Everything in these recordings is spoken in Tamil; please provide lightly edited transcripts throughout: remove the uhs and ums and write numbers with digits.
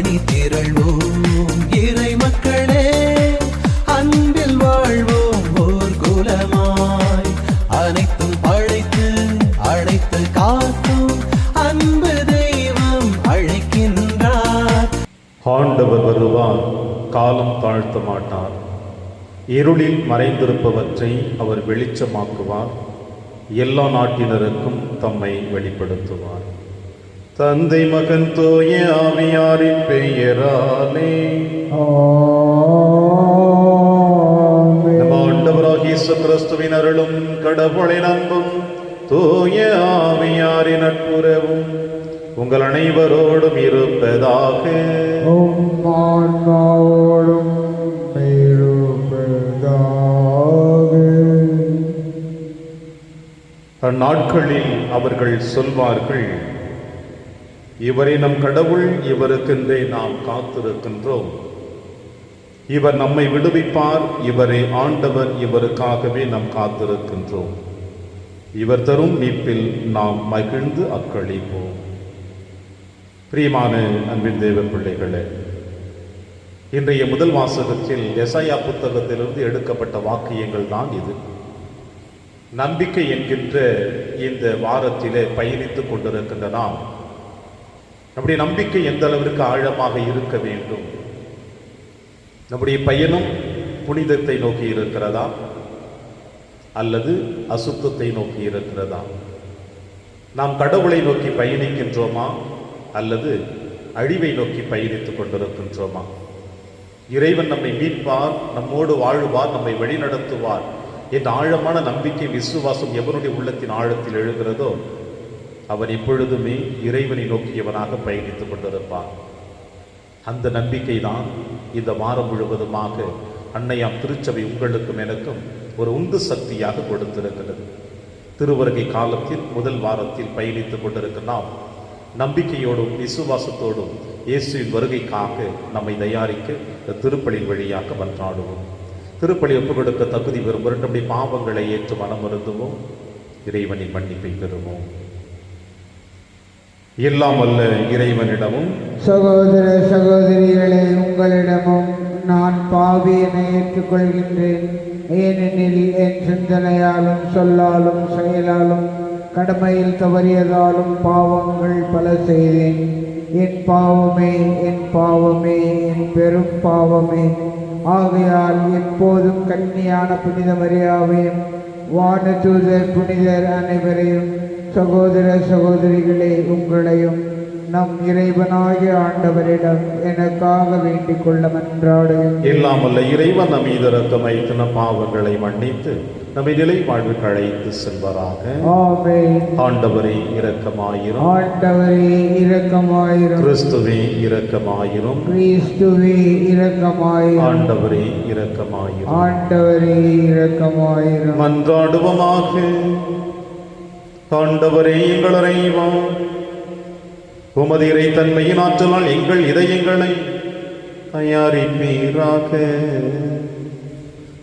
அணி திரள்வோம் இறை மக்களே, அன்பில் வாழ்வோம் ஓர் குலமாய். அனைத்தும் படைத்து அழைத்து காக்கும் அன்பு தெய்வம் அழைக்கின்றார். ஆண்டவர் வருவார், காலம் தாழ்த்த மாட்டார். இருளில் மறைந்திருப்பவற்றை அவர் வெளிச்சமாக்குவார். எல்லா நாட்டினருக்கும் தம்மை வெளிப்படுத்துவார். தந்தை மகன் தூய ஆவியாரின் பெயராலே நம் ஆண்டவராகிய இயேசு கிறிஸ்துவின் அருளும் கடவுளின் அன்பும் தூய ஆவியாரின் நட்புறவும் உங்கள் அனைவரோடும் இருப்பதாக. அந்நாட்களில் அவர்கள் சொல்வார்கள், இவரை நம் கடவுள், இவருக்கென்றே நாம் காத்திருக்கின்றோம். இவர் நம்மை விடுவிப்பார், இவரே ஆண்டவர், இவருக்காகவே நாம் காத்திருக்கின்றோம். இவர் தரும் மீட்பில் நாம் மகிழ்ந்து அக்களிப்போம். பிரியமான அன்பின் தேவ பிள்ளைகளே, இன்றைய முதல் வாசகத்தில் எசாயா புத்தகத்திலிருந்து எடுக்கப்பட்ட வாக்கியங்கள் தான் இது. நம்பிக்கை என்கின்ற இந்த வாரத்திலே பயணித்துக் கொண்டிருக்கின்ற நாம், நம்முடைய நம்பிக்கை எந்த அளவிற்கு ஆழமாக இருக்க வேண்டும்? நம்முடைய பயணம் புனிதத்தை நோக்கி இருக்கிறதா அல்லது அசுத்தத்தை நோக்கி இருக்கிறதா? நாம் கடவுளை நோக்கி பயணிக்கின்றோமா அல்லது அழிவை நோக்கி பயணித்துக் கொண்டிருக்கின்றோமா? இறைவன் நம்மை மீட்பார், நம்மோடு வாழ்வார், நம்மை வழிநடத்துவார் என்ற ஆழமான நம்பிக்கை, விசுவாசம் எவனுடைய உள்ளத்தின் ஆழத்தில் எழுகிறதோ அவன் எப்பொழுதுமே இறைவனை நோக்கியவனாக பயணித்துக் கொண்டிருப்பான். அந்த நம்பிக்கை தான் இந்த வாரம் முழுவதுமாக அன்னையாம் திருச்சபை உங்களுக்கும் எனக்கும் ஒரு உந்து சக்தியாக கொடுத்திருக்கிறது. திருவருகை காலத்தில் முதல் வாரத்தில் பயணித்துக் கொண்டிருக்கிற நாம் நம்பிக்கையோடும் விசுவாசத்தோடும் இயேசுவின் வருகைக்காக நம்மை தயாரிக்க திருப்பலின் வழியாக மன்றாடுவோம். திருப்பலி ஒப்புக் கொடுக்க தகுதி பெறும் நம்முடைய பாவங்களை ஏற்று மனம் வருந்துவோம். இறைவனின் மன்னிப்பை பெறுவோம். எல்லாம் வல்ல இறைவனிடமும் சகோதர சகோதரிகளே, உங்களிடமும் நான் பாவி என ஏற்றுக்கொள்கின்றேன். ஏனெனில் என் சிந்தனையாலும் சொல்லாலும் செயலாலும் கடமையில் தவறியதாலும் பாவங்கள் பல செய்தேன். என் பாவமே, என் பாவமே, என் பெரும் பாவமே. ஆகையால் எப்போதும் கன்னியான புனித மரியாவையும் வானதூதர் புனிதர் அனைவரையும், சகோதர சகோதரிகளே உங்களையும் நம் இறைவனாகிய ஆண்டவரிடம் எனக்காக வேண்டிக் கொள்ள மன்றாடுகிறேன். எல்லாம் வல்ல இறைவன் நம் மீது இரக்கம் வைத்து நம் பாவங்களை மன்னித்து நம்மை நிலை வாழ்வுக்கு அழைத்து செல்வாராக. ஆமென். ஆண்டவரே இரக்கமாயிரும். ஆண்டவரே இரக்கமாயிரும். கிறிஸ்துவே இரக்கமாயிரும். கிறிஸ்துவே இரக்கமாயிரும். ஆண்டவரே இரக்கமாயிரும். ஆண்டவரே இரக்கமாயிரும். மன்றாடுவோமாக. ஆண்டவரே எங்கள் இறைவா, உமது இறைத்தன்மையின் ஆற்றலால் எங்கள் இதயங்களை தயாரிப்பீராக.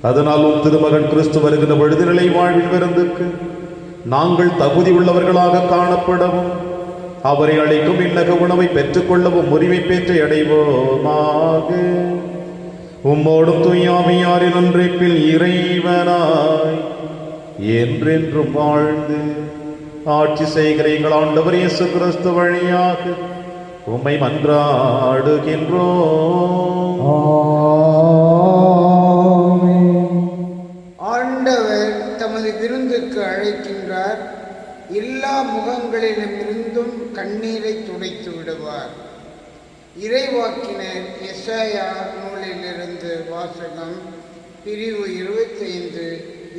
அதனால் உம் திருமகன் கிறிஸ்து வருகிற பொழுது நிலை வாழ்வின் விருந்துக்கு நாங்கள் தகுதி உள்ளவர்களாக காணப்படவும், அவரை அழைக்கும் இன்னக உணவை பெற்றுக்கொள்ளவும் உரிமை பேற்றை அடைவோமாக. உம்மோடும் தூயாமையாரின் ஒன்றைப்பில் இறைவனாய் என்றென்றும் வாழ்ந்து ஆட்சி செய்கிற எங்கள் ஆண்டவர் இயேசு கிறிஸ்து வழியாக உம்மை மன்றாடுகின்றோம். ஆண்டவர் தமது விருந்துக்கு அழைக்கின்றார். எல்லா முகங்களிலுமிருந்தும் கண்ணீரை துடைத்து விடுவார். இறைவாக்கினர் எசாயா நூலிலிருந்து வாசகம். பிரிவு 25,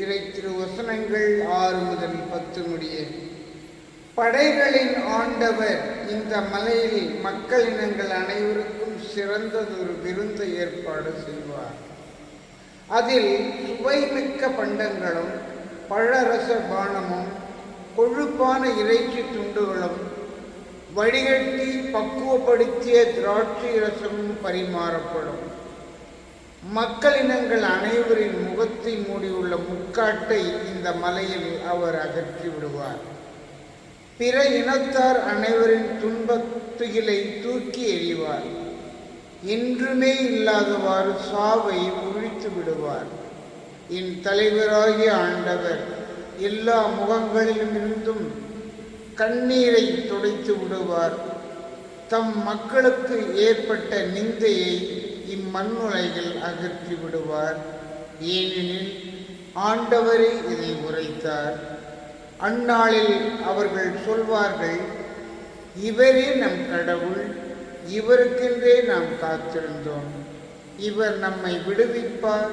இறை திருவசனங்கள் 6 முதல் 10 முடிய. படைகளின் ஆண்டவர் இந்த மலையில் மக்களினங்கள் அனைவருக்கும் சிறந்ததொரு விருந்து ஏற்பாடு செய்வார். அதில் சுவைமிக்க பண்டங்களும் பழரச பானமும் கொழுப்பான இறைச்சி துண்டுகளும் வடிகட்டி பக்குவப்படுத்திய திராட்சை ரசமும் பரிமாறப்படும். மக்களினங்கள் அனைவரின் முகத்தை மூடியுள்ள முக்காட்டை இந்த மலையில் அவர் அகற்றி விடுவார். பிற இனத்தார் அனைவரின் துன்பத் துகிலை தூக்கி எறிவார். என்றுமே இல்லாதவாறு சாவை ஒழித்து விடுவார். என் தலைவராகிய ஆண்டவர் எல்லா முகங்களிலும் இருந்தும் கண்ணீரை துடைத்து விடுவார். தம் மக்களுக்கு ஏற்பட்ட நிந்தையை இம்மண்ணுலகில் அகற்றி விடுவார். ஏனெனில் ஆண்டவரே இதை உரைத்தார். அந்நாளில் அவர்கள் சொல்வார்கள், இவரே நம் கடவுள், இவருக்கென்றே நாம் காத்திருந்தோம். இவர் நம்மை விடுவிப்பார்.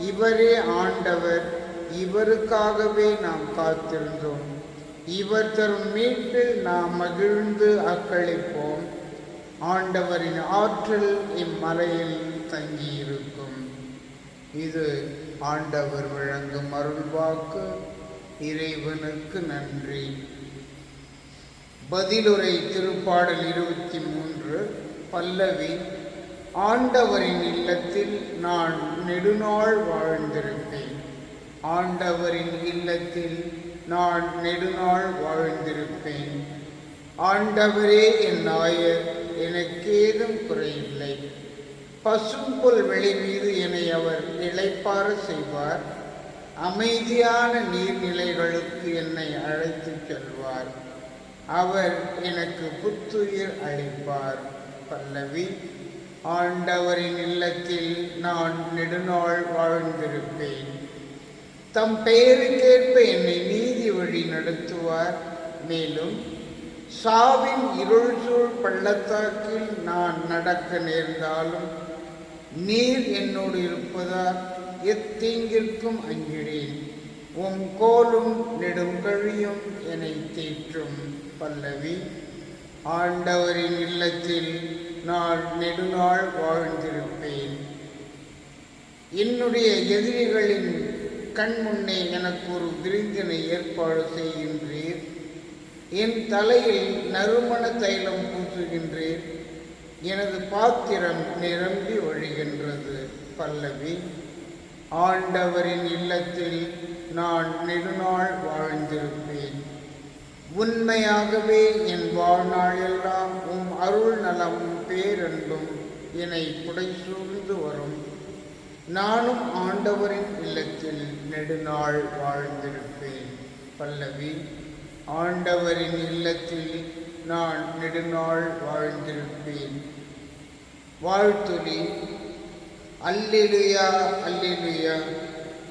இவரே ஆண்டவர், இவருக்காகவே நாம் காத்திருந்தோம். இவர் தரும் மீட்பில் நாம் மகிழ்ந்து அக்களிப்போம். ஆண்டவரின் ஆற்றல் இம்மலையில் தங்கியிருக்கும். இது ஆண்டவர் வழங்கும் அருள்வாக்கு. இறைவனுக்கு நன்றி. பதிலுரை திருப்பாடல் 23 பல்லவி. ஆண்டவரின் இல்லத்தில் நான் நெடுநாள் வாழ்ந்திருப்பேன். ஆண்டவரின் இல்லத்தில் நான் நெடுநாள் வாழ்ந்திருப்பேன். ஆண்டவரே என் நாயர், எனக்கேதும் குறையில்லை. பசும்புல் வெளி மீது என்னை அவர் இளைப்பாற செய்வார். அமைதியான நீர்நிலைகளுக்கு என்னை அழைத்துச் செல்வார். அவர் எனக்கு புத்துயிர் அளிப்பார். பல்லவி. ஆண்டவரின் இல்லத்தில் நான் நெடுநாள் வாழ்ந்திருப்பேன். தம் பெயருக்கேற்ப என்னை நீதி வழி நடத்துவார். மேலும் சாவின் இருள் சூழ் பள்ளத்தாக்கில் நான் நடக்க நேர்ந்தாலும் நீர் என்னோடு இருப்பதால் எத்தீங்கிற்கும் அஞ்சிடேன். உம் கோலும் நெடுங்கழியும் என்னை தேற்றும். பல்லவி. ஆண்டவரின் இல்லத்தில் நான் நெடுநாள் வாழ்ந்திருப்பேன். என்னுடைய எதிரிகளின் கண் முன்னே எனக்கு ஒரு விருந்தினை ஏற்பாடு செய்கின்றீர். என் தலையில் நறுமண தைலம் பூசுகின்றீர். எனது பாத்திரம் நிரம்பி வழிகின்றது. பல்லவி. ஆண்டவரின் இல்லத்தில் நான் நெடுநாள் வாழ்ந்திருப்பேன். உண்மையாகவே என் வாழ்நாளெல்லாம் உம் அருள் நலமும் பேரன்பும் என்னை புடைசூழ்ந்து வரும். நானும் ஆண்டவரின் இல்லத்தில் நெடுநாள் வாழ்ந்திருப்பேன். பல்லவி. ஆண்டவரின் இல்லத்தில் நான் நெடுநாள் வாழ்ந்திருப்பேன். வாழ்த்துளி. அல்லேலூயா, அல்லேலூயா.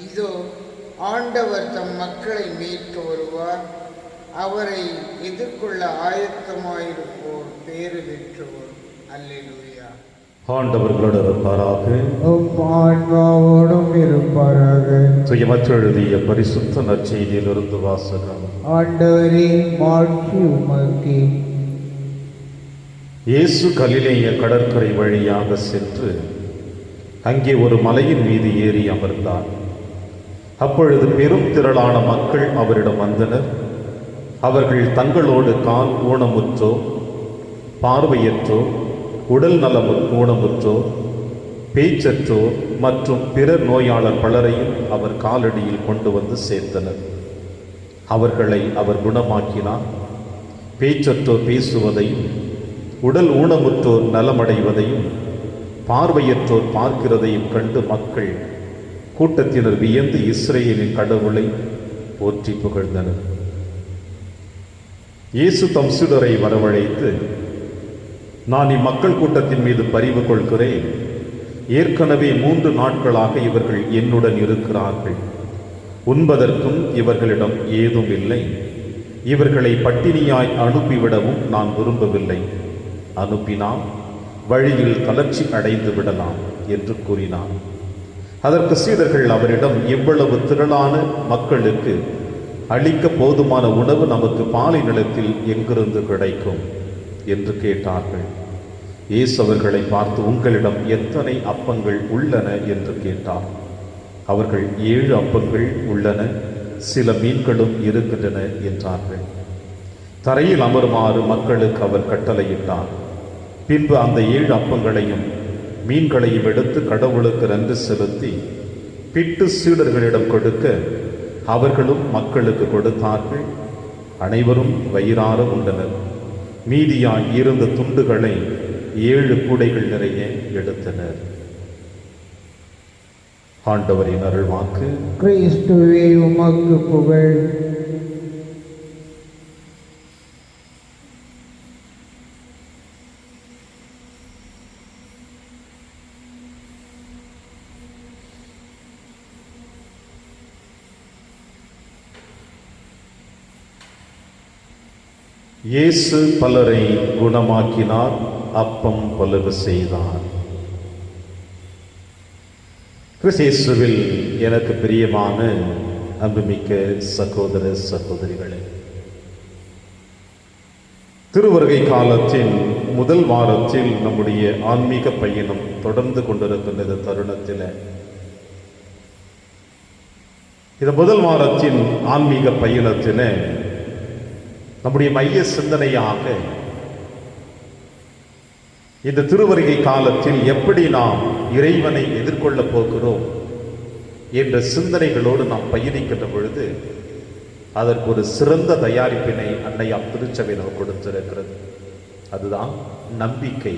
இதோ ஆண்டவர் தம் மக்களை மீட்க வருவார். அவரை எதிர்கொள்ள ஆயத்தமாயிருப்போர் பேறு பெற்றோர். அல்லேலூயா. ஆண்டவர்களோடு இருப்பாராக. ஆன்மாவோடும் இருப்பாராக. சுயமற்ற எழுதிய பரிசுத்த நற்செய்தியிலிருந்து வாசகம். ஆண்டவரே, மாட்சி உமக்கே. இயேசு கலிலேய கடற்கரை வழியாக சென்று அங்கே ஒரு மலையின் மீது ஏறி அமர்ந்தார். அப்பொழுது பெரும் திரளான மக்கள் அவரிடம் வந்தனர். அவர்கள் தங்களோடு கால் ஊனமுற்றோர், பார்வையற்றோர், உடல் நலம் ஊனமுற்றோர், பேச்சற்றோர் மற்றும் பிறர் நோயாளர் பலரையும் அவர் காலடியில் கொண்டு வந்து சேர்த்தனர். அவர்களை அவர் குணமாக்கினார். பேச்சற்றோர் பேசுவதையும், உடல் ஊனமுற்றோர் நலமடைவதையும், பார்வையற்றோர் பார்க்கிறதையும் கண்டு மக்கள் கூட்டத்தினர் வியந்து இஸ்ரேலின் கடவுளை போற்றி புகழ்ந்தனர். இயேசு தம் சீடரை வரவழைத்து, நான் இம்மக்கள் கூட்டத்தின் மீது பரிவு கொள்கிறேன். ஏற்கனவே 3 நாட்களாக இவர்கள் என்னுடன் இருக்கிறார்கள். உண்பதற்கும் இவர்களிடம் ஏதும் இல்லை. இவர்களை பட்டினியாய் அனுப்பிவிடவும் நான் விரும்பவில்லை. அனுப்பினால் வழியில் தளர்ச்சி அடைந்து விடலாம் என்று கூறினார். அதற்கு சீடர்கள் அவரிடம், இவ்வளவு திரளான மக்களுக்கு அளிக்க போதுமான உணவு நமக்கு பாலை நிலத்தில் எங்கிருந்து கிடைக்கும் என்று கேட்டார்கள். இயேசு அவர்களை பார்த்து, உங்களிடம் எத்தனை அப்பங்கள் உள்ளன என்று கேட்டார். அவர்கள் 7 அப்பங்கள் உள்ளன, சில மீன்களும் இருக்கின்றன என்றார்கள். தரையில் அமருமாறு மக்களுக்கு அவர் கட்டளையிட்டார். பின்பு அந்த 7 அப்பங்களையும் மீன்களையும் எடுத்து கடவுளுக்கு நன்றி செலுத்தி பிட்டு சீடர்களிடம் கொடுக்க அவர்களும் மக்களுக்கு கொடுத்தார்கள். அனைவரும் வயிறார உண்டனர். மீதியாய் இருந்த துண்டுகளை 7 கூடைகள் நிறைய எடுத்தனர். ஆண்டவரின் அருள்வாக்கு. கிறிஸ்துவே உமக்கு புகழ். இயேசு பலரை குணமாக்கினார், அப்பம் பலகு செய்தார். கிறிஸ்துவில் எனக்கு பிரியமான அன்புமிக்க சகோதர சகோதரிகளே, திருவருகை காலத்தின் முதல் வாரத்தில் நம்முடைய ஆன்மீக பயணம் தொடர்ந்து கொண்டிருக்கின்ற தருணத்தில் இந்த முதல் வாரத்தின் ஆன்மீக பயணத்தில் நம்முடைய மைய சிந்தனையாக இந்த திருவருகை காலத்தில் எப்படி நாம் இறைவனை எதிர்கொள்ளப் போகிறோம் என்ற சிந்தனைகளோடு நாம் பயணிக்கின்ற பொழுது அதற்கு ஒரு சிறந்த தயாரிப்பினை அன்னையாம் திருச்சபை நமக்கு கொடுத்திருக்கிறது. அதுதான் நம்பிக்கை.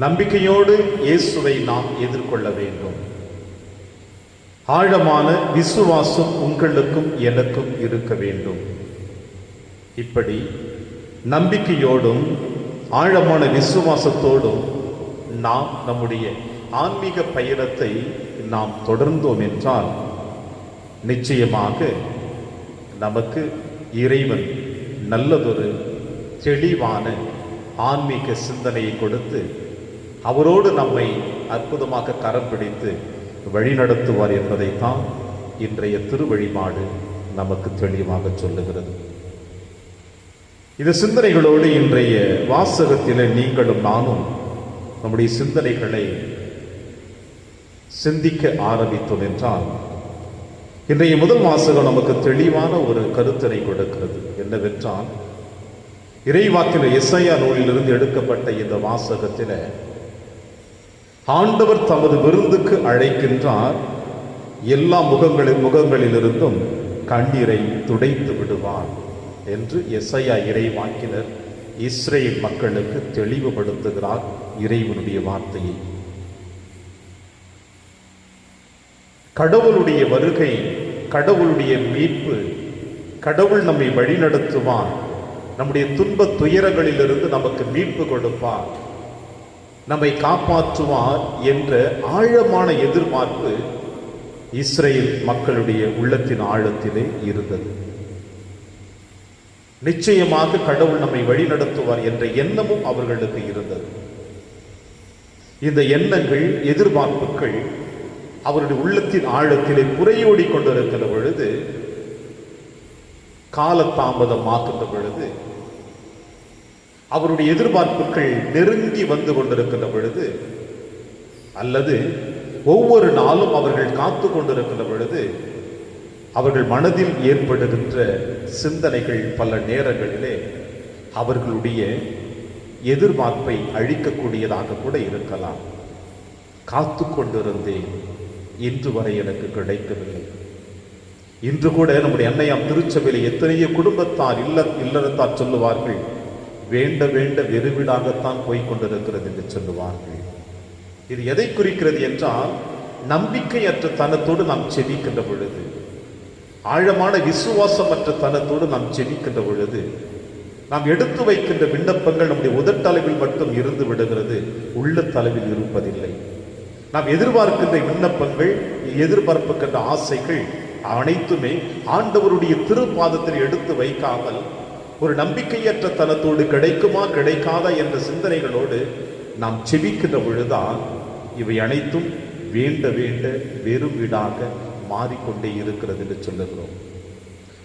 நம்பிக்கையோடு இயேசுவை நாம் எதிர்கொள்ள வேண்டும். ஆழமான விசுவாசம் உங்களுக்கும் எனக்கும் இருக்க வேண்டும். இப்படி நம்பிக்கையோடும் ஆழமான விசுவாசத்தோடும் நாம் நம்முடைய ஆன்மீக பயணத்தை நாம் தொடர்ந்தோம் என்றால் நிச்சயமாக நமக்கு இறைவன் நல்லதொரு தெளிவான ஆன்மீக சிந்தனையை கொடுத்து அவரோடு நம்மை அற்புதமாக கரம் பிடித்து வழிநடத்துவார் என்பதைத்தான் இன்றைய திருவழிபாடு நமக்கு தெளிவாக சொல்லுகிறது. இந்த சிந்தனைகளோடு இன்றைய வாசகத்தில் நீங்களும் நானும் நம்முடைய சிந்தனைகளை சிந்திக்க ஆரம்பித்தோம் என்றால் இன்றைய முதல் வாசகம் நமக்கு தெளிவான ஒரு கருத்தினை கொடுக்கிறது. என்னவென்றால், இறைவாக்கில் எசாயா நூலிலிருந்து எடுக்கப்பட்ட இந்த வாசகத்தில் ஆண்டவர் தமது விருந்துக்கு அழைக்கின்றார், எல்லா முகங்களிலிருந்தும் கண்ணீரை துடைத்து விடுவார் என்று எசாயா இறைவாக்கினர் இஸ்ரேல் மக்களுக்கு தெளிவுபடுத்துகிறார் இறைவனுடைய வார்த்தையை. கடவுளுடைய வருகை, கடவுளுடைய மீட்பு, கடவுள் நம்மை வழிநடத்துவார், நம்முடைய துன்ப துயரங்களிலிருந்து நமக்கு மீட்பு கொடுப்பார், நம்மை காப்பாற்றுவார் என்ற ஆழமான எதிர்பார்ப்பு இஸ்ரேல் மக்களுடைய உள்ளத்தின் ஆழத்திலே இருந்தது. நிச்சயமாக கடவுள் நம்மை வழிநடத்துவார் என்ற எண்ணமும் அவர்களுக்கு இருந்தது. இந்த எண்ணங்கள், எதிர்பார்ப்புகள் அவருடைய உள்ளத்தின் ஆழத்திலே புரையோடி கொண்டிருக்கிற பொழுது, காலதாமதமாக்குகின்ற பொழுது, அவருடைய எதிர்பார்ப்புகள் நெருங்கி வந்து கொண்டிருக்கின்ற பொழுது, அல்லது ஒவ்வொரு நாளும் அவர்கள் காத்து கொண்டிருக்கின்ற பொழுது அவர்கள் மனதில் ஏற்படுகின்ற சிந்தனைகள் பல நேரங்களிலே அவர்களுடைய எதிர்பார்ப்பை அழிக்கக்கூடியதாக கூட இருக்கலாம். காத்து கொண்டிருந்தேன், இன்று வரை எனக்கு கிடைக்கவில்லை. இன்று கூட நம்முடைய அன்னையாம் திருச்சபையில் எத்தனையோ குடும்பத்தார் இல்லறத்தார் சொல்லுவார்கள், வேண்ட வேண்ட வெறுவிடாகத்தான் போய்கொண்டிருக்கிறது என்று சொல்லுவார்கள். இது எதை குறிக்கிறது என்றால், நம்பிக்கையற்ற தனத்தோடு நாம் செபிக்கின்ற பொழுது, ஆழமான விசுவாசமற்ற தனத்தோடு நாம் செபிக்கின்ற பொழுது, நாம் எடுத்து வைக்கின்ற விண்ணப்பங்கள் நம்முடைய உதட்டளவில் மட்டும் இருந்து விடுகிறது, உள்ளத்தளவில் இருப்பதில்லை. நாம் எதிர்பார்க்கின்ற விண்ணப்பங்கள், எதிர்பார்க்கின்ற ஆசைகள் அனைத்துமே ஆண்டவருடைய திருப்பாதத்தில் எடுத்து வைக்காமல் ஒரு நம்பிக்கையற்ற தனத்தோடு கிடைக்குமா கிடைக்காதா என்ற சிந்தனைகளோடு நாம் செபிக்கின்ற பொழுதுதான் இவை அனைத்தும் வேண்ட வேண்ட வெறும் வீடாக மாறிக்கொண்டே இருக்கிறது என்று சொல்லுகிறோம்.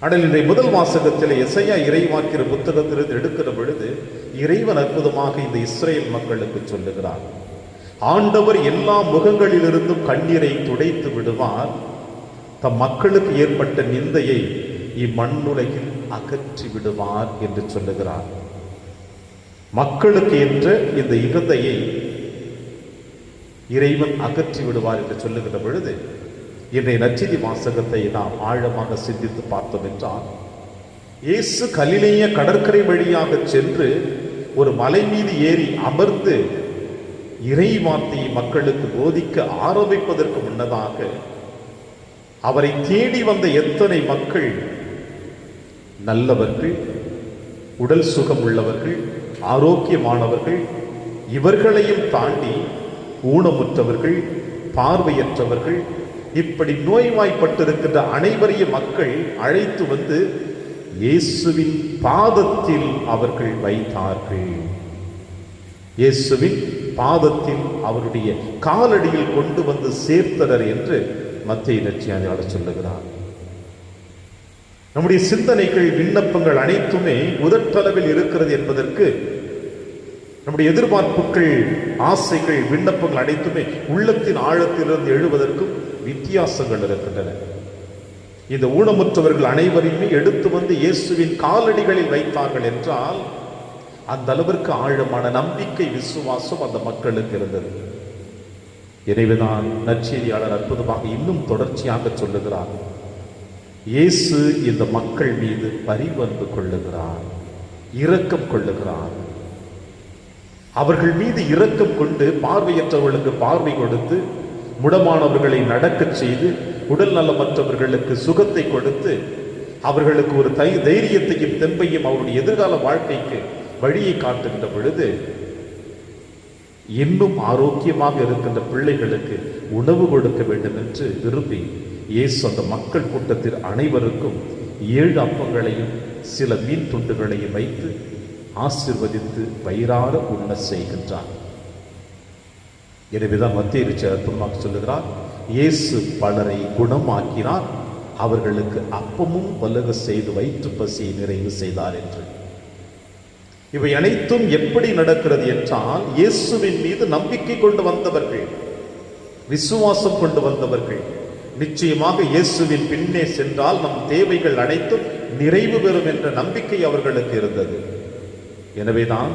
ஆனால் இன்றைய முதல் வாசகத்தில் எசாயா இறைவாக்கிற புத்தகத்திலிருந்து எடுக்கிற பொழுது இறைவன் அற்புதமாக இந்த இஸ்ரேல் மக்களுக்கு சொல்லுகிறார், ஆண்டவர் எல்லா முகங்களிலிருந்தும் கண்ணீரை துடைத்து விடுவார், தம் மக்களுக்கு ஏற்பட்ட நிந்தையை இம்மண்ணுலகில் அகற்றி விடுவார் என்று சொல்லுகிறார். மக்களுக்கு என்ற இந்த இகந்தையை இறைவன் அகற்றி விடுவார் என்று சொல்லுகின்ற பொழுது இன்றைய நற்செய்தி வாசகத்தை நாம் ஆழமாக சிந்தித்து பார்த்தோம் என்றால், இயேசு கலிலேய கடற்கரை வழியாக சென்று ஒரு மலை மீது ஏறி அமர்ந்து இறை வார்த்தையை மக்களுக்கு போதிக்க ஆரம்பிப்பதற்கு முன்னதாக அவரை தேடி வந்த எத்தனை மக்கள் நல்லவர்கள், உடல் சுகம் உள்ளவர்கள், ஆரோக்கியமானவர்கள், இவர்களையும் தாண்டி ஊனமுற்றவர்கள், பார்வையற்றவர்கள், இப்படி நோய்வாய்ப்பட்டிருக்கின்ற அனைவரையும் மக்கள் அழைத்து வந்து இயேசுவின் பாதத்தில் அவர்கள் வைத்தார்கள். இயேசுவின் பாதத்தில் அவருடைய காலடியில் கொண்டு வந்து சேர்த்தனர் என்று மத்தேயு நற்செய்தியாளர் சொல்லுகிறார். நம்முடைய சிந்தனைகள், விண்ணப்பங்கள் அனைத்துமே உதட்டளவில் இருக்கிறது என்பதற்கு, நம்முடைய எதிர்பார்ப்புகள், ஆசைகள், விண்ணப்பங்கள் அனைத்துமே உள்ளத்தின் ஆழத்திலிருந்து எழுவதற்கும் வித்தியாசங்கள் இருக்கின்றன. இந்த ஊனமுற்றவர்கள் அனைவரையுமே எடுத்து வந்து இயேசுவின் காலடிகளில் வைத்தார்கள் என்றால் அந்த அளவிற்கு ஆழமான நம்பிக்கை, விசுவாசம் அந்த மக்களுக்கு இருந்தது. எனவேதான் நற்செய்தியாளர் அற்புதமாக இன்னும் தொடர்ச்சியாக சொல்லுகிறார், இயேசு இந்த மக்கள் மீது பரிவன்பு கொள்ளுகிறார், இரக்கம் கொள்ளுகிறார். அவர்கள் மீது இரக்கம் கொண்டு பார்வையற்றவர்களுக்கு பார்வை கொடுத்து, முடமானவர்களை நடக்கச் செய்து, உடல் நலமற்றவர்களுக்கு சுகத்தை கொடுத்து, அவர்களுக்கு ஒரு தைரியத்தையும் தெம்பையும் அவருடைய எதிர்கால வாழ்க்கைக்கு வழியை காட்டுகின்ற பொழுது, இன்னும் ஆரோக்கியமாக இருக்கின்ற பிள்ளைகளுக்கு உணவு கொடுக்க வேண்டும் என்று விரும்பி இயேசு அந்த மக்கள் கூட்டத்தில் அனைவருக்கும் 7 அப்பங்களையும் சில மீன் துண்டுகளையும் வைத்து ஆசீர்வதித்து வயிறார உண்ண செய்கின்றார். எனவேதான் மத்தேயு அற்புதமாக சொல்லுகிறார், இயேசு பலரை குணமாக்கினார், அவர்களுக்கு அப்பமும் பலக செய்து வயிற்று பசியை நிறைவு செய்தார் என்று. இவை அனைத்தும் எப்படி நடக்கிறது என்றால், இயேசுவின் மீது நம்பிக்கை கொண்டு வந்தவர்கள், விசுவாசம் கொண்டு வந்தவர்கள், நிச்சயமாக இயேசுவின் பின்னே சென்றால் நம் தேவைகள் அனைத்தும் நிறைவு பெறும் என்ற நம்பிக்கை அவர்களுக்கு இருந்தது. எனவேதான்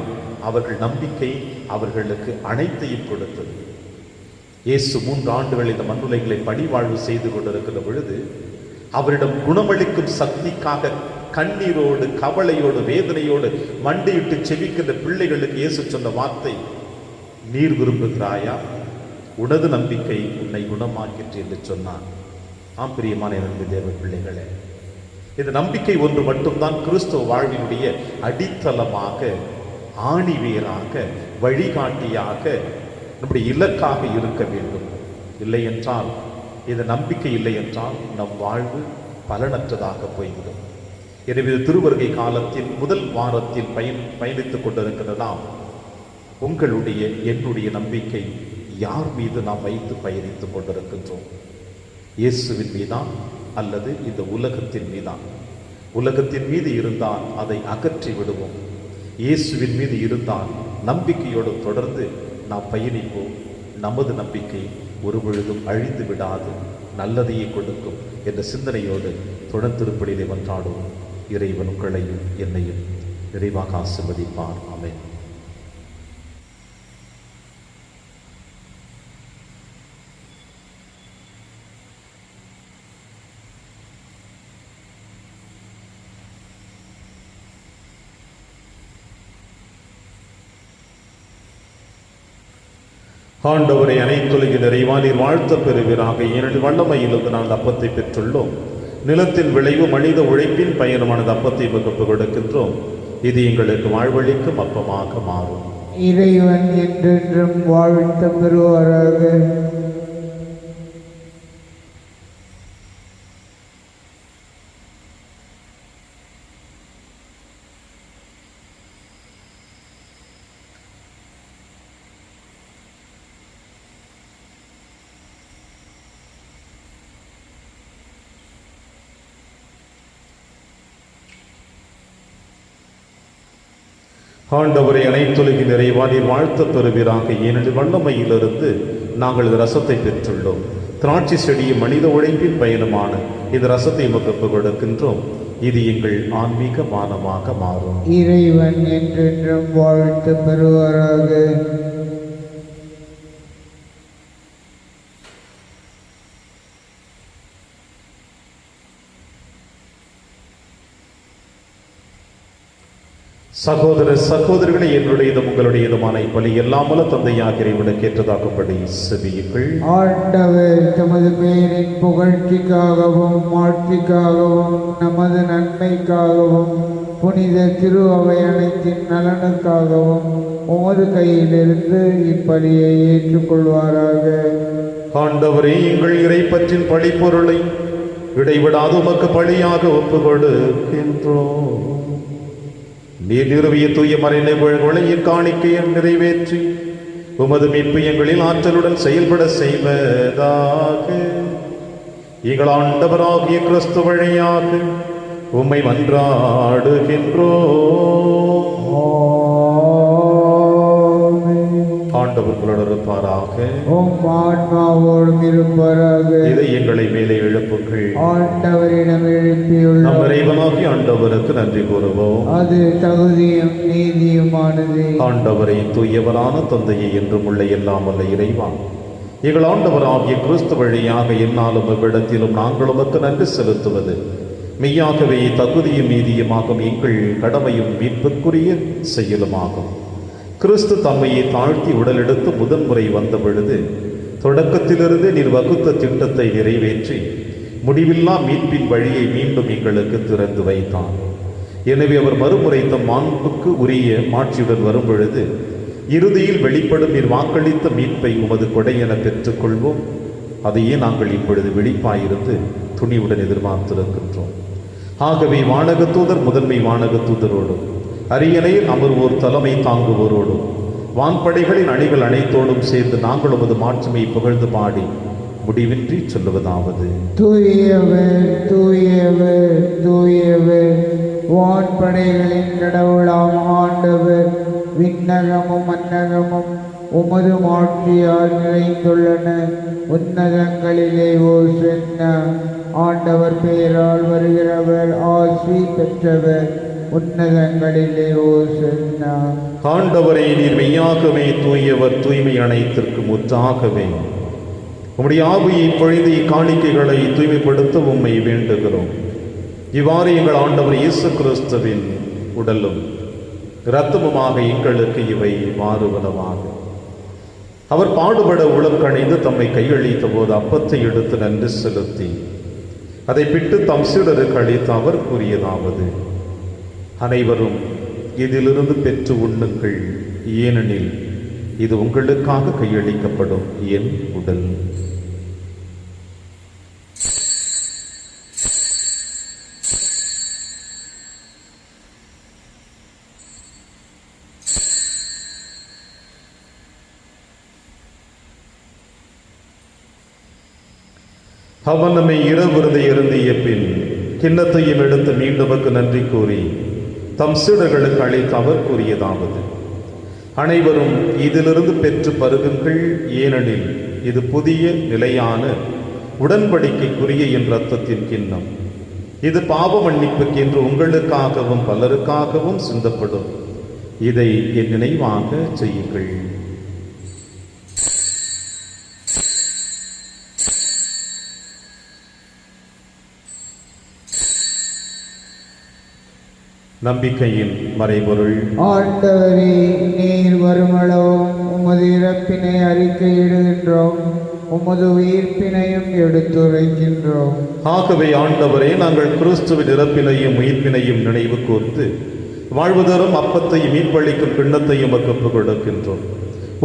அவர்கள் நம்பிக்கை அவர்களுக்கு அனைத்தையும் கொடுத்தது. இயேசு 3 ஆண்டுகள் இந்த மண்ணுலகிலே பணிவாழ்வு செய்து கொண்டிருக்கிற பொழுது, அவரிடம் குணமளிக்கும் சக்திக்காக கண்ணீரோடு, கவலையோடு, வேதனையோடு மண்டியிட்டு செபிக்கின்ற பிள்ளைகளுக்கு இயேசு சொன்ன வார்த்தை, நீர் விரும்புகிறாயா, உனது நம்பிக்கை உன்னை குணமாக்கிற்று என்று சொன்னார். ஆம் பிரியமான எனது தேவ பிள்ளைகளே, இந்த நம்பிக்கை ஒன்று மட்டும்தான் கிறிஸ்தவ வாழ்வினுடைய அடித்தளமாக, ஆணிவேராக, வழிகாட்டியாக, நம்முடைய இலக்காக இருக்க வேண்டும். இல்லை என்றால், இந்த நம்பிக்கை இல்லை என்றால் நம் வாழ்வு பலனற்றதாக போய்விடும். எனவே திருவருகை காலத்தில் முதல் வாரத்தில் பயணித்துக் கொண்டிருக்கிற நாம், உங்களுடைய, என்னுடைய நம்பிக்கை யார் மீது நாம் வைத்து பயணித்துக் கொண்டிருக்கின்றோம்? இயேசுவின் மீதான் அல்லது இந்த உலகத்தின் மீதான்? உலகத்தின் மீது இருந்தால் அதை அகற்றி விடுவோம். இயேசுவின் மீது இருந்தால் நம்பிக்கையோடு தொடர்ந்து நாம் பயணிப்போம். நமது நம்பிக்கை ஒரு பொழுதும் அழிந்து விடாது, நல்லதையே கொடுக்கும் என்ற சிந்தனையோடு தொடர்ந்திருப்பதிலே மன்றாடுவோம். இறைவன் உங்களையும் என்னையும் நிறைவாக ஆசீர்வதிப்பார். ஆமென். ஆண்டவரை அனைத்துலகின் நிறைவா நீர் வாழ்த்த பெறுவீராக. ஏனெனில் வல்லமையிலிருந்து நாங்கள் அப்பத்தை பெற்றுள்ளோம். நிலத்தின் விளைவு மனித உழைப்பின் பயணமானது அப்பத்தை வகுப்பு கொடுக்கின்றோம். இது எங்களுக்கு வாழ்வழிக்கும் அப்பமாக மாறும். இறைவன் என்றென்றும் வாழ்த்த பெறுவாராக. ஆண்டவரை அனைத்துலகின் நிறைவா நீர் வாழ்த்த பெறுவீராக. ஏனெனில் வல்லமையிலிருந்து நாங்கள் இந்த ரசத்தை பெற்றுள்ளோம். திராட்சை செடியும் மனித உழைப்பின் பயணமான இந்த ரசத்தை உமக்கு கொடுக்கின்றோம். இது எங்கள் ஆன்மீக மானமாக மாறும். இறைவன் என்றென்றும் வாழ்த்த பெறுவாராக. சகோதர சகோதரிகளை என்னுடையதும் உங்களுடையதுமான இப்பலி எல்லாமல தந்தையாக இறைவனுக்கு ஏற்றதாகும்படி செவியுங்கள். ஆண்டவர் தமது பெயரின் புகழ்ச்சிக்காகவும் ஆட்சிக்காகவும் நமது நன்மைக்காகவும் புனித திரு அவை அனைத்தின் நலனுக்காகவும் உமது கையிலிருந்து இப்பலியை ஏற்றுக்கொள்வாராக. ஆண்டவரே, எங்கள் இறைப்பற்றின் பழிப்பொருளை இடைவிடாது உமக்கு பழியாக ஒப்புக் கொடுக்கின்றோம். நீர் நிறுவிய தூய மறைநெறிகளை காணிக்கையை நிறைவேற்றி உமது மீட்பு எங்களில் ஆற்றலுடன் செயல்பட செய்வதாக எங்கள் ஆண்டவராகிய கிறிஸ்து வழியாக உம்மை மன்றாடுகின்றோம். ஆண்டவர்களோடு இருப்பாராக, ஆன்மாவோடும் இருப்பாராக. இதை எங்களை மேலே எழுப்புங்கள். ஆண்டவரிடம் எழுப்பியுள்ள நம் இறைவனாகிய ஆண்டவருக்கு நன்றி கூறுவோம். அது தகுதியும் நீதியுமானது. ஆண்டவரை தூயவரான தந்தையை என்றும் உள்ள எல்லாம் வல்ல இறைவா, எங்கள் ஆண்டவராகிய கிறிஸ்து வழியாக என்னாலும் இவ்விடத்திலும் நாங்கள் உமக்கு நன்றி செலுத்துவது மெய்யாகவே தகுதியும் நீதியுமாகும் எங்கள் கடமையும் மீட்புக்குரிய செயலுமாகும். கிறிஸ்து தம்மையை தாழ்த்தி உடலெடுத்து முதன்முறை வந்த பொழுது தொடக்கத்திலிருந்து நீர் வகுத்த திட்டத்தை நிறைவேற்றி முடிவில்லா மீட்பின் வழியை மீண்டும் எங்களுக்கு திறந்து வைத்தார். எனவே அவர் மறுமுறை தம் மாண்புக்கு உரிய மாட்சியுடன் வரும் பொழுது இறுதியில் வெளிப்படும் நீர் வாக்களித்த மீட்பை உமது கொடை என பெற்றுக்கொள்வோம். அதையே நாங்கள் இப்பொழுது விழிப்பாயிருந்து துணிவுடன் எதிர்பார்த்திருக்கின்றோம். ஆகவே வானக தூதர் முதன்மை வானக தூதரோடும் அரியணையில் அமர்வோர் தலைமை தாங்குவோரோடும் வான்படைகளின் அணிகள் அனைத்தோடும் சேர்ந்து நாங்கள் உமது மாட்சிமை புகழ்ந்து பாடி முடிவின்றி சொல்லுவதாவது: தூயவர் தூயவர் தூயவர், வான்படைகளின் கடவுளாம் ஆண்டவர். விண்ணகமும் மன்னகமும் உமது மாட்சியால் நிறைந்துள்ளன. உன்னதங்களிலே ஓசன்னா. ஆண்டவர் பெயரால் வருகிறவர் ஆசி பெற்றவர். உன்னதங்களிலே ஓசன்னா. ஆண்டவரே, நீர் மெய்யாகவே தூயவர், தூய்மை அனைத்திற்கு முற்றாகவே. உம்முடைய ஆவியை பொழிந்து இக்காணிக்கைகளை தூய்மைப்படுத்த உம்மை வேண்டுகிறோம். இவ்வாறு எங்கள் ஆண்டவர் இயேசு கிறிஸ்துவின் உடலும் இரத்தமுமாக எங்களுக்கு இவை மாறுவனவாக. அவர் பாடுபட உளம் கணிந்து தம்மை கையளித்த போது அப்பத்தை எடுத்து நன்றி செலுத்தி அதை பிட்டு தம் சீடருக்கு அளித்து அவர் கூறியதாவது: அனைவரும் இதிலிருந்து பெற்று உண்ணுங்கள், ஏனெனில் இது உங்களுக்காக கையளிக்கப்படும் என் உடல். அவன் நம்மை இரவிருந்தை இருந்திய பின் கிண்ணத்தையும் எடுத்து மீண்டுமக்கு நன்றி கூறி தம் சீடர்களுக்கு அழைத்து அவர் கூறியதாவது: அனைவரும் இதிலிருந்து பெற்று பருகுங்கள், ஏனெனில் இது புதிய நிலையான உடன்படிக்கைக்குரிய என் இரத்தத்தின் கிண்ணம். இது பாவ மன்னிப்புக்கு என்று உங்களுக்காகவும் பலருக்காகவும் சிந்தப்படும். இதை என் நினைவாக செய்யுங்கள். நம்பிக்கையின் மறைபொருள். ஆண்டவரே, நீர் வருமளவும் உமது இறப்பினை அறிக்கையிடுகின்றோம், உமது உயிர்ப்பினையும் எடுத்துரைக்கின்றோம். ஆகவே ஆண்டவரே, நாங்கள் கிறிஸ்துவின் இறப்பினையும் உயிர்ப்பினையும் நினைவு கூர்ந்து வாழ்வுதரும் அப்பத்தையும் மீட்பளிக்கும் கிண்ணத்தையும் ஒப்புக் கொடுக்கின்றோம்.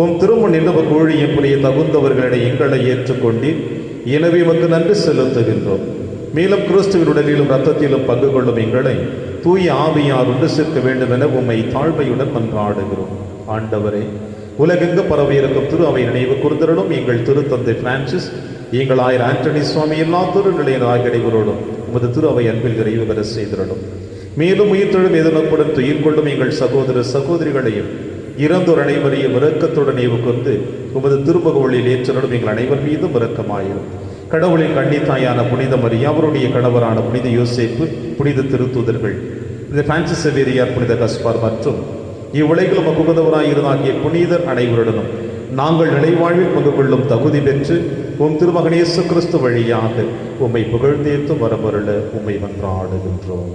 உம் திருமண் நிலவு கோழியும் புரிய தகுந்தவர்களிடம் எங்களை ஏற்றுக்கொண்டீர். எனவே உமக்கு நன்றி செலுத்துகின்றோம். மேலும் கிறிஸ்துவின் உடலிலும் இரத்தத்திலும் பங்கு கொள்ளும் எங்களை தூய ஆவியார் ஒன்று சேர்க்க வேண்டும் என உம்மை தாழ்மையுடன் மன்றாடுகிறோம். ஆண்டவரே, உலகெங்கு பரவியிருக்கும் திரு அவை நினைவு கூர்ந்தருளும். எங்கள் திருத்தந்தை பிரான்சிஸ், எங்கள் ஆயர் ஆண்டனி சுவாமி, எல்லா திருநிலையராக இடைவரோடும் உமது திரு அவை அன்பில் நிறைவு பெற செய்திருளும். மேலும் உயிர்த்தெழும் எதிர்ப்புடன் துயில் கொள்ளும் எங்கள் சகோதர சகோதரிகளையும் இறந்தோர் அனைவரையும் இரக்கத்துடன் நினைவு கொண்டு உமது திருமுகவழியில் ஏற்றலும் எங்கள் அனைவர் மீதும் இரக்கமாயிரும். கடவுளின் கன்னித்தாயான புனித மரியா, அவருடைய கணவரான புனித யோசேப்பு, புனித திருத்தூதர்கள், புனித பிரான்சிஸ் சேவேரியார், புனித கஸ்பார் மற்றும் இவ்வுலகிலும் உகந்தவராயிருந்தாகிய புனிதர் அனைவருடனும் நாங்கள் நிலைவாழ்வில் பங்கு கொள்ளும் தகுதி பெற்று உம் திருமகன் இயேசு கிறிஸ்து வழியாக உம்மை புகழ்ந்தேத்து வரமருள உம்மை மன்றாடுகின்றோம்.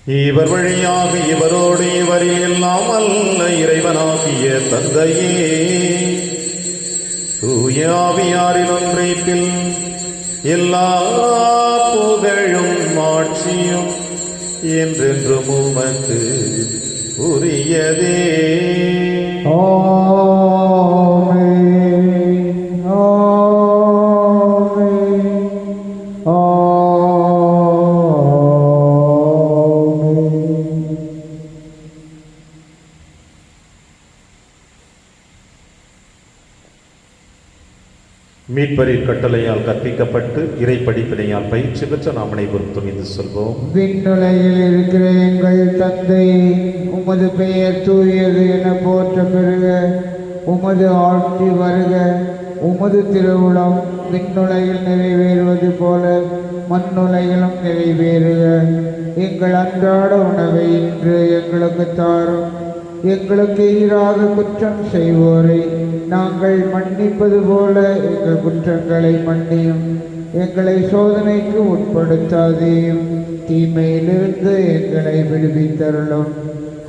இவர் வழியாக இவரோடு இவரில் எல்லாம் அல்ல இறைவனாகிய தந்தையே தூய ஆவியாரின் ஒன்றைப்பில் எல்லா புகழும் ஆட்சியும் என்றென்றும் உமக்கு உரியதே. ஆமென், ஆமென், ஆமென். மீட்பரின் கட்டளையால் கற்பிக்கப்பட்டு இறை படிப்பினையால் பயிற்சி பெற்ற நாம் அனைவரும் துணிந்து சொல்வோம். விண்ணுலகில் இருக்கிற எங்கள் தந்தை, உமது பெயர் தூயது என போற்ற பெறுக. உமது ஆட்சி வருக. உமது திருவுளம் விண்ணுலகில் நிறைவேறுவது போல மண்ணுலகிலும் நிறைவேறுக. எங்கள் அன்றாட உணவை இன்று எங்களுக்கு தாரும். எங்களுக்கு எதிராக குற்றம் செய்வோரை நாங்கள் மன்னிப்பது போல எங்கள் குற்றங்களை மன்னியும். எங்களை சோதனைக்கு உட்படுத்தாதேயும், தீமையிலிருந்து எங்களை விடுவித்தருளும்.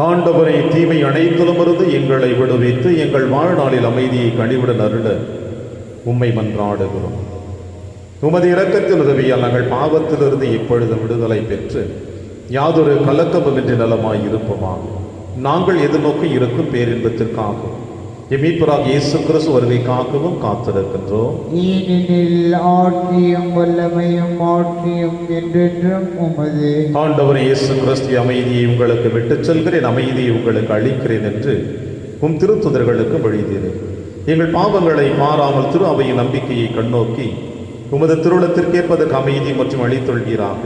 ஆண்டவரை தீமை அனைத்திலுமிருந்து எங்களை விடுவித்து எங்கள் வாழ்நாளில் அமைதியை கனிவுடன் அருள உம்மை மன்றாடுகிறோம். உமது இரக்கத்தின் உதவியால் நாங்கள் பாவத்திலிருந்து இப்பொழுது விடுதலை பெற்று யாதொரு கலக்கமுமின்றி நலமாய் இருப்போமாக. நாங்கள் எதிர்நோக்கி இருக்கும் பேரின்பத்திற்காகவும் மீட்பராக இயேசு கிறிஸ்து வருகைக்காகவும் காத்திருக்கின்றோம். ஏனெனில் ஆட்சியும் வல்லமையும் ஆட்சியும் என்றென்றும் உமது. ஆண்டவர் இயேசு கிறிஸ்து அமைதியை உங்களுக்கு விட்டுச் செல்கிறேன், அமைதியை உங்களுக்கு அளிக்கிறேன் என்று உம் திருத்துதர்களுக்கு மொழிந்தீர். எங்கள் பாவங்களை மாறாமல் திரு அவையின் நம்பிக்கையை கண்ணோக்கி உமது திருவுளத்திற்கேற்பதற்கு அமைதி மற்றும் அளித்தொள்கிறாக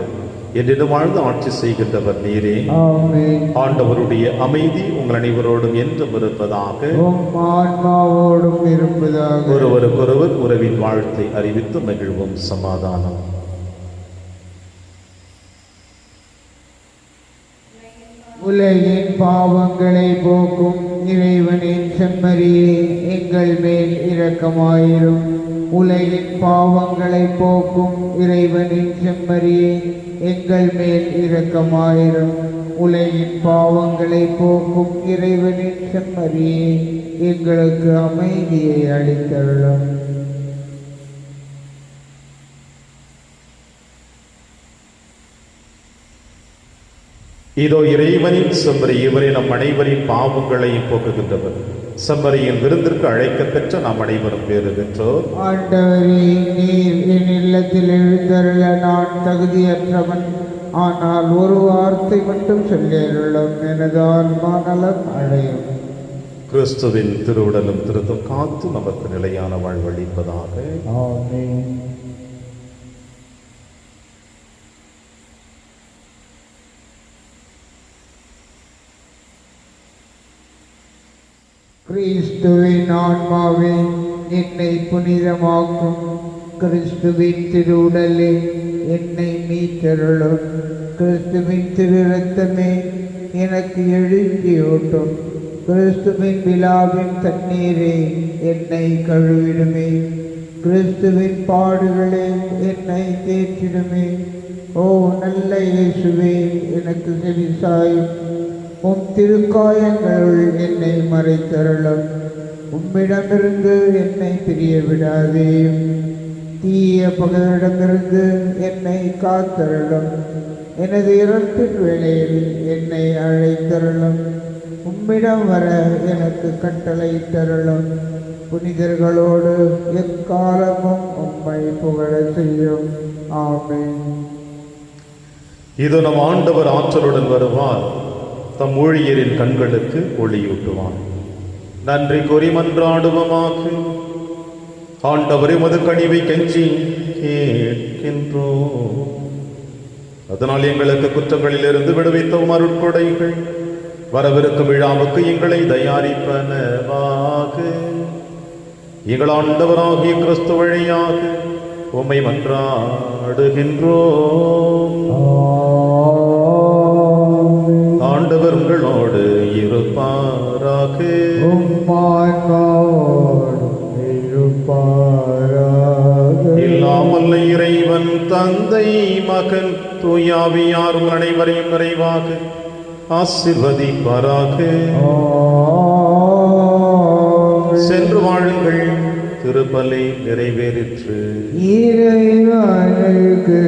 என்றும் வாழ்ந்து ஆட்சி செய்கின்றவர் நீரே. ஆமென். ஆண்டவருடைய அமைதி உங்கள் அனைவரோடும் என்றும் இருப்பதாக, உம் ஆன்மாவோடும் இருப்பதாக. ஒருவருக்கொருவர் உறவின் வாழ்த்தை அறிவித்து மகிழ்வும். சமாதானம். உலகின் பாவங்களை போக்கும் இறைவனின் செம்மறியே, எங்கள் மேல் இரக்கமாயிரும். உலகின் பாவங்களை போக்கும் இறைவனின் செம்மறியே, எங்கள் மேல் இரக்கமாயிரும். உலகின் பாவங்களை போக்கும் இறைவனின் செம்மறியே, எங்களுக்கு அமைதியை அளித்தருளும். இதோ இறைவனின் செம்மறி, இவரை நம் அனைவரின் பாவங்களையும் போக்குகின்றவர். செம்மறியின் விருந்திற்கு அழைக்கப் பெற்ற நாம் அனைவரும் பேறுகின்றோர். ஆண்டவரே, நீர் என் இல்லத்தில் எழுந்தருள நான் தகுதியற்றவன். ஆனால் ஒரு வார்த்தை மட்டும் சொல்லியருளும், எனது ஆன்மா நலம் அடையும். கிறிஸ்துவின் திருவுடலும் திருத்தும் காத்து நமக்கு நிலையான வாழ்வளிப்பதாக. ஆமென். கிறிஸ்துவின் ஆன்மாவே, என்னை புனிதமாக்கும். கிறிஸ்துவின் திருவுடலே, என்னை மீட்டருளும். கிறிஸ்துவின் திரு இரத்தமே, எனக்கு எழுச்சியூட்டும். கிறிஸ்துவின் விழாவின் தண்ணீரே, என்னை கழுவிடுமே. கிறிஸ்துவின் பாடுகளே, என்னை தேற்றிடுமே. ஓ நல்ல இயேசுவே, எனக்கு செவிசாயும். உம் திருக்காயங்களுள் என்னை மறைத்தருளும். உம்மிடமிருந்து என்னை பிரிய விடாதேயும். தீய பகைவரிடமிருந்து என்னை காத்தருளும். எனது இறப்பின் வேளையில் என்னை அழைத்தருளும். உம்மிடம் வர எனக்கு கட்டளை தருளும். புனிதர்களோடு எக்காலமும் உம்மை புகழ செய்யும். ஆமென். இது நம் ஆண்டவர் ஆற்றலுடன் வருவார், தம் ஊழியரின் கண்களுக்கு ஒளியூட்டுவார். நன்றி கூறி மன்றாடுவமாக. ஆண்டவரே, உமது கனிவை கெஞ்சி கேட்கின்றோம். அதனால் எங்களுக்கு குற்றங்களிலிருந்து விடுவித்தவும் அருட்கொடைகள் வரவிருக்கும் விழாவுக்கு எங்களை தயாரிப்பனவாக. எங்கள் ஆண்டவராகிய கிறிஸ்து வழியாக உம்மை மன்றாடுகின்றோம். ஆண்டவர் உங்களோடு இருப்பாராக. இருப்பாராக. இல்லாமல் இறைவன் தந்தை மகன் தூய ஆவியார் உங்கள் அனைவரையும் நிறைவாக ஆசீர்வதிப்பாராக. சென்று வாழுங்கள். திருப்பலி நிறைவேறிற்று. இறைவனுக்கு